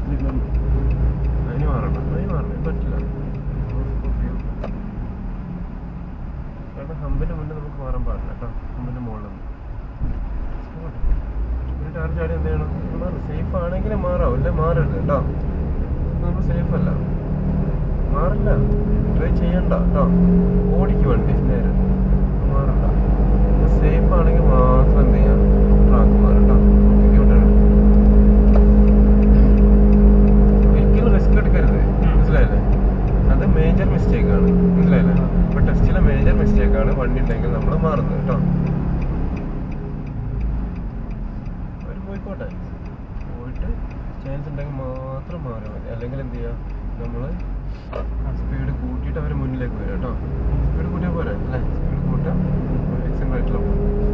അതിന് മാറണ്ട, പറ്റില്ല. കാരണം ഹമ്പിന്റെ മുന്നേ നമുക്ക് മാറാൻ പാടില്ല കേട്ടോ. ഹമ്പിന്റെ മുകളിൽ ഒരു ടാർ ചാടി എന്ത് ചെയ്യണം? മാറും. സേഫ് ആണെങ്കിലും മാറാവും, അല്ലേ മാറരുത് കേട്ടോ. നമ്മൾ സേഫ് അല്ല, മാറില്ല. ട്രൈ ചെയ്യണ്ട കേട്ടോ. ഓടിക്ക് വണ്ടി നേരെ, മാറണ്ട. സേഫ് ആണെങ്കിൽ മാത്രം എന്ത് ചെയ്യാം, ട്രാക്ക് മാറും കേട്ടോ. ഒരിക്കലും റിസ്ക് എടുക്കരുത്, മനസ്സിലായില്ലേ? അത് മേജർ മിസ്റ്റേക്കാണ്, മനസ്സിലായില്ലേ? ഇപ്പൊ ടെസ്റ്റിലെ മേജർ മിസ്റ്റേക്കാണ് വണ്ടി ഉണ്ടെങ്കിൽ നമ്മൾ മാറുന്നത് കേട്ടോ. അവർ പോയിക്കോട്ടെ, പോയിട്ട് ചാൻസ് ഉണ്ടെങ്കിൽ മാത്രം മാറിയാൽ മതി. അല്ലെങ്കിൽ എന്ത് ചെയ്യുക, നമ്മൾ സ്പീഡ് കൂട്ടിയിട്ട് അവർ മുന്നിലേക്ക് വരും കേട്ടോ. സ്പീഡ് കൂട്ടിയാൽ പോരെ അല്ലേ? സ്പീഡ് കൂട്ടാം, എക്സിൻ റൈറ്റിലാണ് പോകും.